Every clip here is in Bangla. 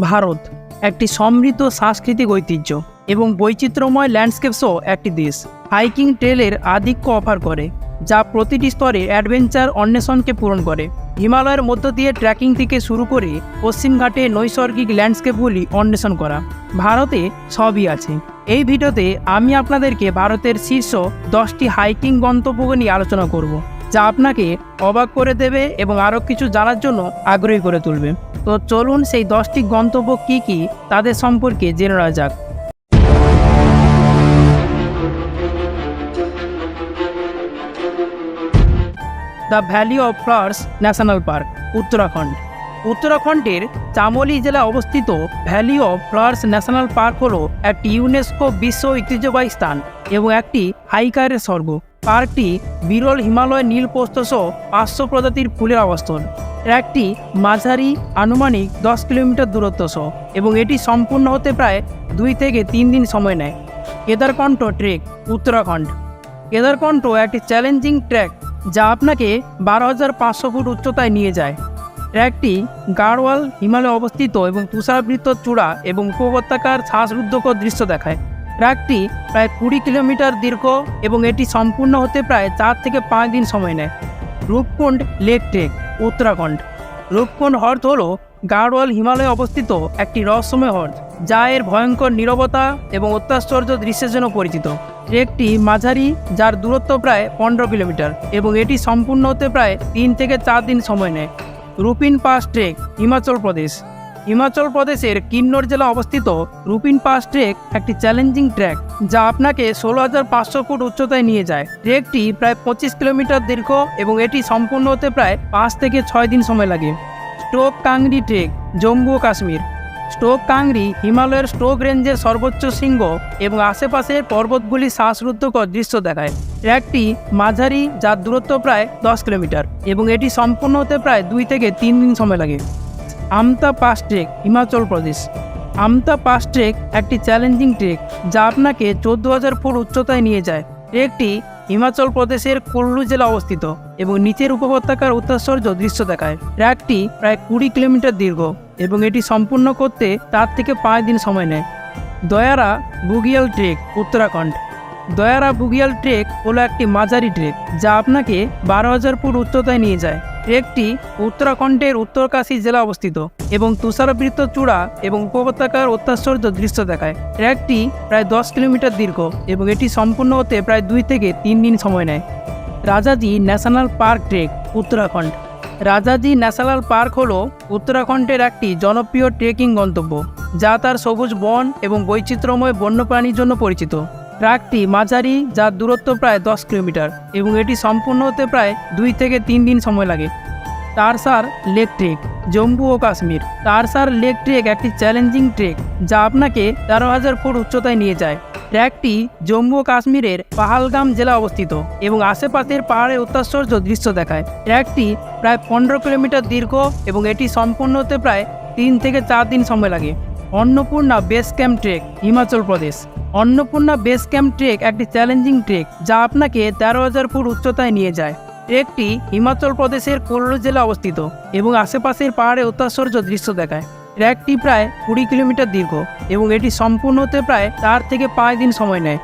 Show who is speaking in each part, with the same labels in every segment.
Speaker 1: ভারত একটি সমৃদ্ধ সাংস্কৃতিক ঐতিহ্য এবং বৈচিত্র্যময় ল্যান্ডস্কেপ সহ একটি দেশ হাইকিং ট্রেলের আধিক্য অফার করে, যা প্রতিটি স্তরে অ্যাডভেঞ্চার অন্বেষণকে পূরণ করে। হিমালয়ের মধ্য দিয়ে ট্রেকিং থেকে শুরু করে পশ্চিমঘাটে নৈসর্গিক ল্যান্ডস্কেপগুলি অন্বেষণ করা, ভারতে সবই আছে। এই ভিডিওতে আমি আপনাদেরকে ভারতের শীর্ষ 10টি হাইকিং গন্তব্য নিয়ে আলোচনা করব, যা আপনাকে অবাক করে দেবে এবং আরও কিছু জানার জন্য আগ্রহী করে তুলবে। তো চলুন সেই 10টি গন্তব্য কী কী তাদের সম্পর্কে জেনে নেওয়া যাক। The valley of flowers national park, Uttarakhand. উত্তরাখণ্ডের চামোলি জেলায় অবস্থিত valley of flowers national park হলো একটি ইউনেস্কো বিশ্ব ঐতিহ্যবাহী স্থান এবং একটি হাইকারের স্বর্গ। পার্কটি বিরল হিমালয় নীলপোস্ত সহ 500 প্রজাতির ফুলের আবাসস্থল। ট্র্যাকটি মাঝারি আনুমানিক 10 কিলোমিটার দূরত্ব সহ এবং এটি সম্পূর্ণ হতে প্রায় 2 থেকে 3 দিন সময় নেয়। কেদারকণ্ঠ ট্রেক, উত্তরাখণ্ড। কেদারকণ্ঠ একটি চ্যালেঞ্জিং ট্র্যাক যা আপনাকে 12,500 ফুট উচ্চতায় নিয়ে যায়। ট্র্যাকটি গাড়ওয়াল হিমালয়ে অবস্থিত এবং তুষারাবৃত চূড়া এবং উপত্যকার শ্বাসরুদ্ধকর দৃশ্য দেখায়। ট্র্যাকটি প্রায় 20 কিলোমিটার দীর্ঘ এবং এটি সম্পূর্ণ হতে প্রায় 4 থেকে 5 দিন সময় নেয়। Roopkund lake trek, Uttarakhand. রূপকুণ্ড হ্রদ হল গাড়ওয়াল হিমালয়ে অবস্থিত একটি রহস্যময় হ্রদ, যা এর ভয়ঙ্কর নীরবতা এবং অত্যাশ্চর্য দৃশ্যের জন্য পরিচিত। ট্রেকটি মাঝারি, যার দূরত্ব প্রায় 15 কিলোমিটার এবং এটি সম্পূর্ণ হতে প্রায় 3 থেকে 4 দিন সময় নেয়। রুপিন পাস ট্রেক, হিমাচল প্রদেশ। হিমাচল প্রদেশের কিন্নর জেলা অবস্থিত রুপিন পাস ট্রেক একটি চ্যালেঞ্জিং ট্র্যাক যা আপনাকে 16,500 ফুট উচ্চতায় নিয়ে যায়। ট্রেকটি প্রায় 25 কিলোমিটার দীর্ঘ এবং এটি সম্পূর্ণ হতে প্রায় 5 থেকে 6 দিন সময় লাগে। স্টোক কাংরি ট্রেক, জম্মু ও কাশ্মীর। স্টোক কাংরি হিমালয়ের স্টোক রেঞ্জের সর্বোচ্চ শৃঙ্গ এবং আশেপাশের পর্বতগুলি শ্বাসরুদ্ধকর দৃশ্য দেখায়। ট্র্যাকটি মাঝারি, যার দূরত্ব প্রায় 10 কিলোমিটার এবং এটি সম্পূর্ণ হতে প্রায় 2 থেকে 3 দিন সময় লাগে। আমতা পাস ট্রেক, হিমাচল প্রদেশ। আমতা পাস ট্রেক একটি চ্যালেঞ্জিং ট্রেক যা আপনাকে 14,000 ফুট উচ্চতায় নিয়ে যায়। ট্রেকটি হিমাচল প্রদেশের কুল্লু জেলা অবস্থিত এবং নিচের উপত্যকার অত্যাশ্চর্য দৃশ্য দেখায়। ট্র্যাকটি প্রায় 20 কিলোমিটার দীর্ঘ এবং এটি সম্পূর্ণ করতে 4 থেকে 5 দিন সময় নেয়। দয়ারা বুগিয়াল ট্রেক, উত্তরাখণ্ড। দয়ারা বুগিয়াল ট্রেক হলো একটি মাঝারি ট্রেক যা আপনাকে 12,000 ফুট উচ্চতায় নিয়ে যায়। ট্রেকটি উত্তরাখণ্ডের উত্তরকাশী জেলা অবস্থিত এবং তুষারাবৃত চূড়া এবং উপত্যকার অত্যাশ্চর্য দৃশ্য দেখায়। ট্র্যাকটি প্রায় 10 কিলোমিটার দীর্ঘ এবং এটি সম্পূর্ণ হতে প্রায় 2 থেকে 3 দিন সময় নেয়। Rajaji national park trek, Uttarakhand. Rajaji national park হলো উত্তরাখণ্ডের একটি জনপ্রিয় ট্রেকিং গন্তব্য যা তার সবুজ বন এবং বৈচিত্র্যময় বন্যপ্রাণীর জন্য পরিচিত। ট্র্যাকটি মাঝারি, যার দূরত্ব প্রায় 10 কিলোমিটার এবং এটি সম্পূর্ণ হতে প্রায় 2 থেকে 3 দিন সময় লাগে। তারসার লেক ট্রেক, জম্মু ও কাশ্মীর। তারসার লেক ট্রেক একটি চ্যালেঞ্জিং ট্রেক যা আপনাকে 13,000 ফুট উচ্চতায় নিয়ে যায়। ট্র্যাকটি জম্মু ও কাশ্মীরের পাহালগাম জেলা অবস্থিত এবং আশেপাশের পাহাড়ের অত্যাশ্চর্য দৃশ্য দেখায়। ট্র্যাকটি প্রায় 15 কিলোমিটার দীর্ঘ এবং এটি সম্পূর্ণ হতে প্রায় 3 থেকে 4 দিন সময় লাগে। Annapurna base camp trek, Himachal Pradesh. Annapurna base camp trek একটি চ্যালেঞ্জিং ট্রেক যা আপনাকে 13,000 ফুট উচ্চতায় নিয়ে যায়। ট্রেকটি হিমাচল প্রদেশের কুল্লু জেলা অবস্থিত এবং আশেপাশের পাহাড়ে অত্যাশ্চর্য দৃশ্য দেখায়। ট্র্যাকটি প্রায় 20 কিলোমিটার দীর্ঘ এবং এটি সম্পূর্ণ হতে প্রায় 4 থেকে 5 দিন সময় নেয়।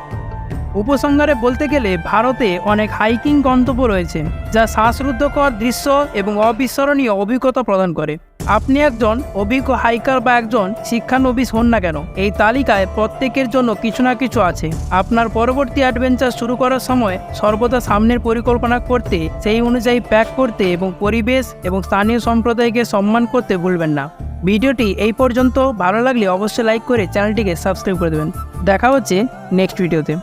Speaker 1: উপসংহারে বলতে গেলে ভারতে অনেক হাইকিং গন্তব্য রয়েছে যা শ্বাসরুদ্ধকর দৃশ্য এবং অবিস্মরণীয় অভিজ্ঞতা প্রদান করে। আপনি একজন অভিজ্ঞ হাইকার বা একজন শিক্ষানবিশ হন না কেন, এই তালিকায় প্রত্যেকের জন্য কিছু না কিছু আছে। আপনার পরবর্তী অ্যাডভেঞ্চার শুরু করার সময় সর্বদা সামনের পরিকল্পনা করতে, সেই অনুযায়ী প্যাক করতে এবং পরিবেশ এবং স্থানীয় সম্প্রদায়কে সম্মান করতে ভুলবেন না। ভিডিওটি এই পর্যন্ত ভালো লাগলে অবশ্যই লাইক করে চ্যানেলটিকে সাবস্ক্রাইব করে দেবেন। দেখা হচ্ছে নেক্সট ভিডিওতে।